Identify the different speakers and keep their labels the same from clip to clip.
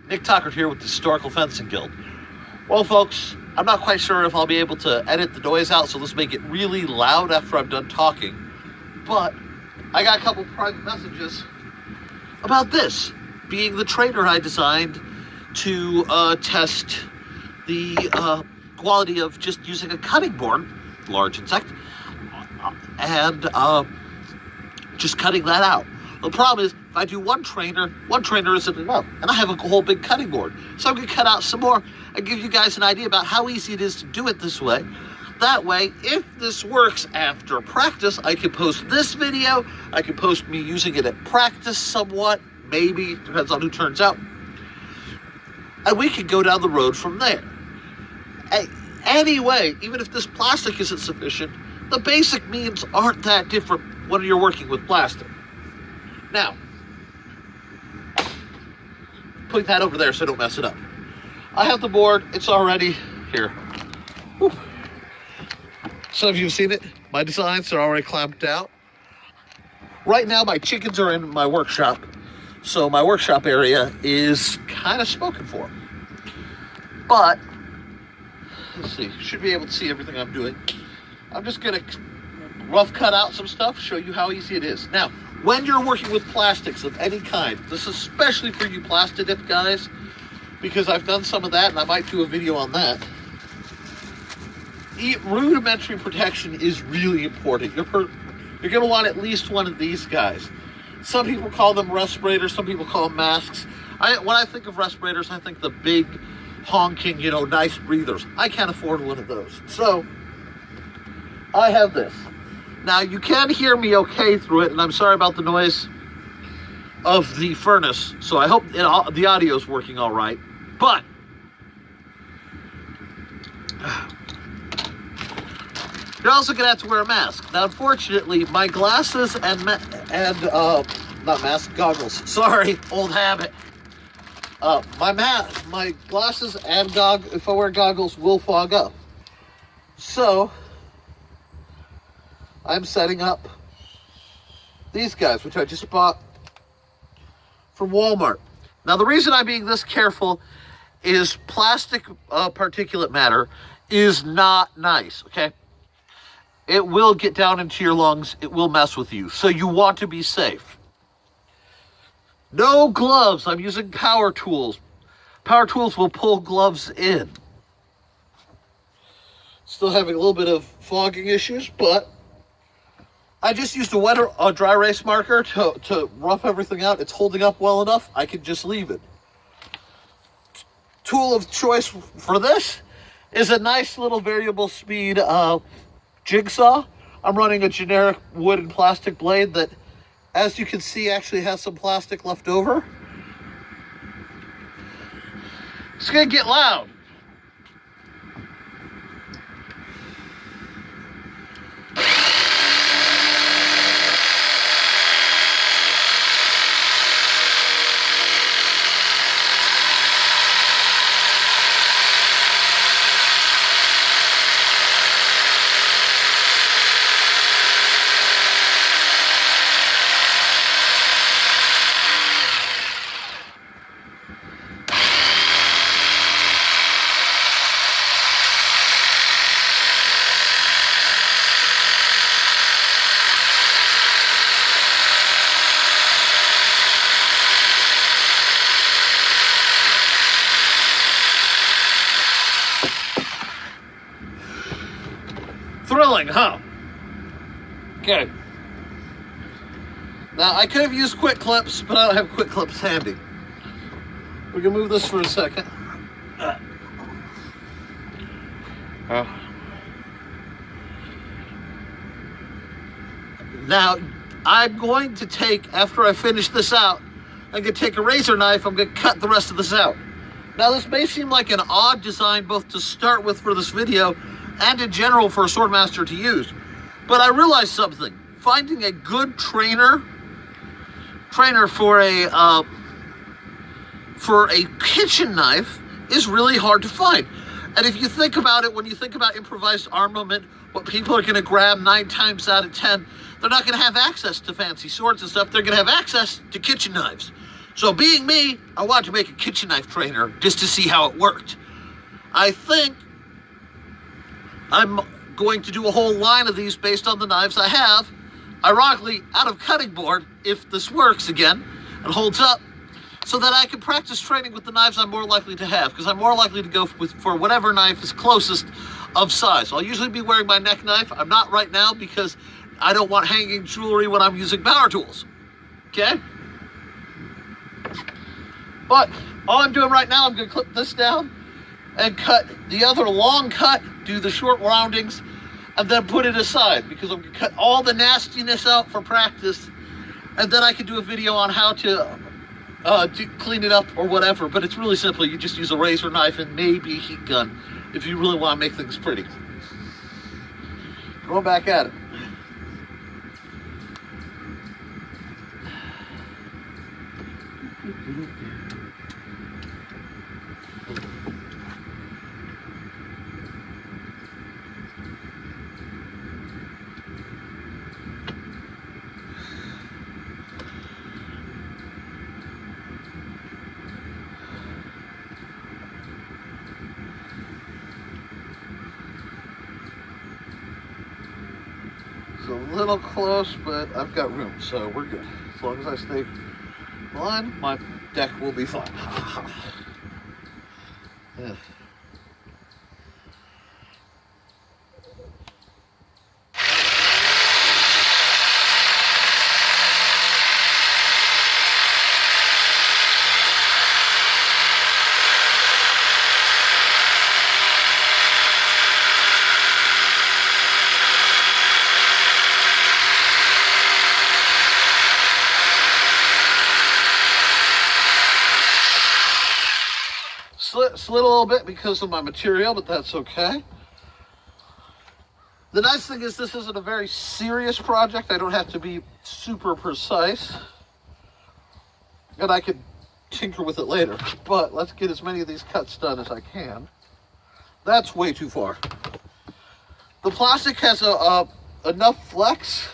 Speaker 1: Nick Tuckert here with the Historical Fencing Guild. Well, folks, I'm not quite sure if I'll be able to edit the noise out, so let's make it really loud after I'm done talking. But I got a couple private messages about this being the trainer I designed to test the quality of just using a cutting board, large insect, and just cutting that out. The problem is, if I do one trainer isn't enough, and I have a whole big cutting board. So I'm going to cut out some more and give you guys an idea about how easy it is to do it this way. That way, if this works after practice, I can post this video, I can post me using it at practice somewhat, maybe, depends on who turns out, and we can go down the road from there. Anyway, even if this plastic isn't sufficient, the basic means aren't that different when you're working with plastic. Now, putting that over there so I don't mess it up. I have the board, it's already here. Whew. Some of you have seen it. My designs are already clamped out. Right now, my chickens are in my workshop, so my workshop area is kind of spoken for. But, let's see, should be able to see everything I'm doing. I'm just gonna rough cut out some stuff, show you how easy it is. Now, when you're working with plastics of any kind, this is especially for you Plastidip guys, because I've done some of that and I might do a video on that. Rudimentary protection is really important. You're going to want at least one of these guys. Some people call them respirators, some people call them masks. When I think of respirators, I think the big, honking, nice breathers. I can't afford one of those. So, I have this. Now, you can hear me okay through it, and I'm sorry about the noise of the furnace, so I hope the audio is working all right. But, you're also going to have to wear a mask. Now, unfortunately, my glasses goggles. Sorry, old habit. My glasses and if I wear goggles, will fog up. So, I'm setting up these guys, which I just bought from Walmart. Now, the reason I'm being this careful is plastic particulate matter is not nice, okay? It will get down into your lungs. It will mess with you. So you want to be safe. No gloves. I'm using power tools. Power tools will pull gloves in. Still having a little bit of fogging issues, but I just used a dry erase marker to rough everything out. It's holding up well enough. I can just leave it. Tool of choice for this is a nice little variable speed jigsaw. I'm running a generic wood and plastic blade that, as you can see, actually has some plastic left over. It's gonna get loud. Thrilling, huh? Okay. Now, I could have used quick clips, but I don't have quick clips handy. We're gonna move this for a second. Now, I'm going to take, after I finish this out, I'm gonna take a razor knife, I'm gonna cut the rest of this out. Now, this may seem like an odd design both to start with for this video and in general for a swordmaster to use. But I realized something. Finding a good trainer for a kitchen knife is really hard to find. And if you think about it, when you think about improvised armament, what people are going to grab 9 times out of 10, they're not going to have access to fancy swords and stuff. They're going to have access to kitchen knives. So being me, I wanted to make a kitchen knife trainer just to see how it worked. I think I'm going to do a whole line of these based on the knives I have. Ironically, out of cutting board, if this works again and holds up, so that I can practice training with the knives I'm more likely to have, because I'm more likely to go for whatever knife is closest of size. I'll usually be wearing my neck knife. I'm not right now because I don't want hanging jewelry when I'm using power tools. Okay? But all I'm doing right now, I'm going to clip this down and cut the other long cut, do the short roundings, and then put it aside, because I'm going to cut all the nastiness out for practice, and then I can do a video on how to clean it up or whatever. But it's really simple. You just use a razor knife and maybe a heat gun if you really want to make things pretty. Going back at it. It's a little close, but I've got room, so we're good. As long as I stay in line, my deck will be fine. Yeah. Slid a little bit because of my material, but that's okay. The nice thing is this isn't a very serious project. I don't have to be super precise, and I could tinker with it later. But let's get as many of these cuts done as I can. That's way too far. The plastic has enough flex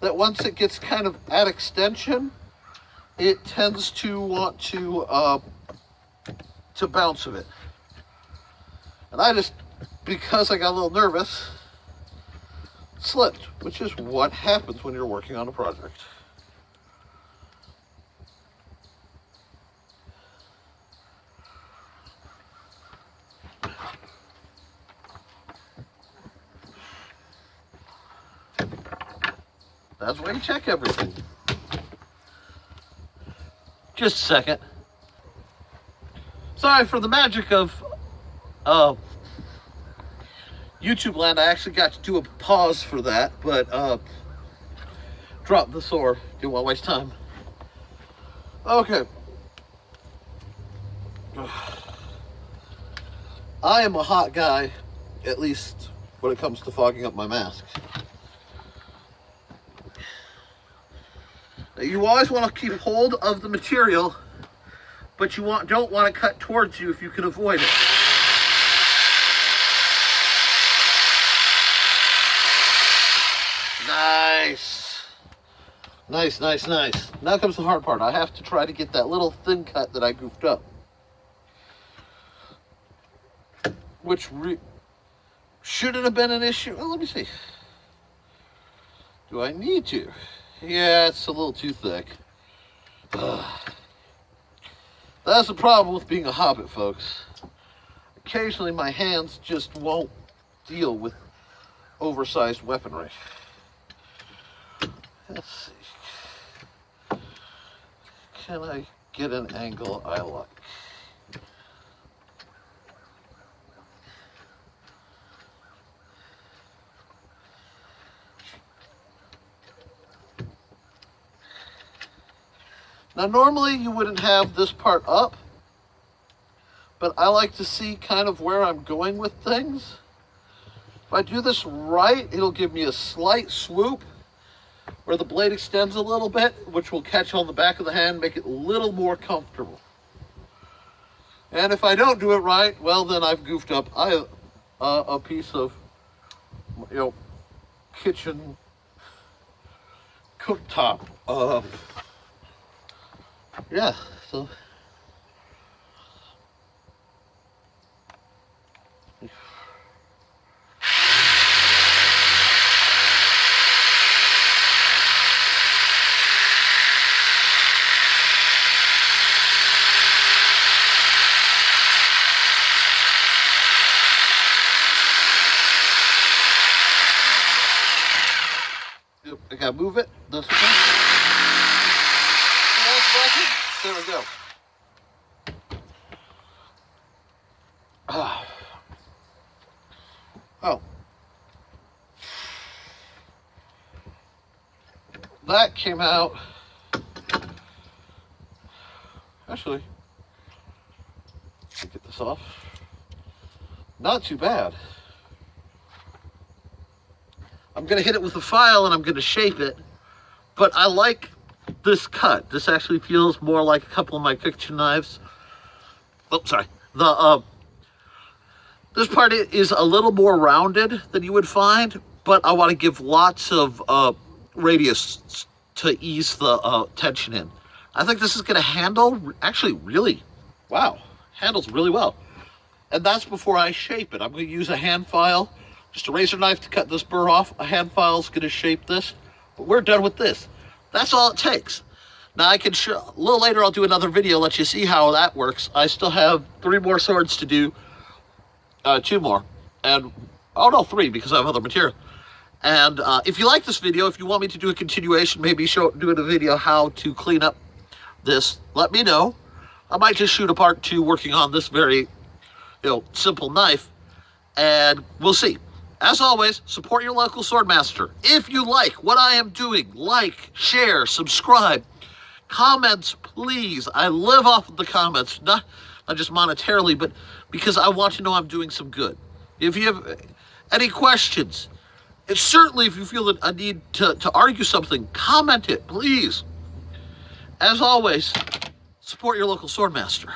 Speaker 1: that once it gets kind of at extension, it tends to want to bounce a bit. And I just, because I got a little nervous, slipped, which is what happens when you're working on a project. That's why you check everything. Just a second. Sorry for the magic of YouTube land. I actually got to do a pause for that, but dropped the sword. Didn't want to waste time. Okay. I am a hot guy, at least when it comes to fogging up my mask. You always want to keep hold of the material, but you don't want to cut towards you if you can avoid it. Nice. Nice, nice, nice. Now comes the hard part. I have to try to get that little thin cut that I goofed up. Which shouldn't have been an issue. Well, let me see. Do I need to? Yeah, it's a little too thick. That's the problem with being a hobbit, folks. Occasionally my hands just won't deal with oversized weaponry. Let's see. Can I get an angle I like? Now, normally you wouldn't have this part up, but I like to see kind of where I'm going with things. If I do this right, it'll give me a slight swoop where the blade extends a little bit, which will catch on the back of the hand, make it a little more comfortable. And if I don't do it right, well, then I've goofed up a piece of, kitchen cooktop yeah, so I gotta move it. This way. There we go. Oh. That came out. Actually, get this off. Not too bad. I'm gonna hit it with a file and I'm gonna shape it, but I like this cut. This actually feels more like a couple of my kitchen knives. Oh, sorry. This part is a little more rounded than you would find, but I want to give lots of radius to ease the tension in. I think this is going to handle actually really, wow, handles really well. And that's before I shape it. I'm going to use a hand file, just a razor knife to cut this burr off. A hand file is going to shape this, but we're done with this. That's all it takes. Now I can show, a little later I'll do another video, let you see how that works. I still have 3 more swords to do, 2 more, and, oh no, 3 because I have other material. And if you like this video, if you want me to do a continuation, maybe doing a video how to clean up this, let me know. I might just shoot a part 2 working on this very, simple knife, and we'll see. As always, support your local swordmaster. If you like what I am doing, like, share, subscribe, comments, please. I live off of the comments, not just monetarily, but because I want to know I'm doing some good. If you have any questions, and certainly if you feel that I need to argue something, comment it, please. As always, support your local swordmaster.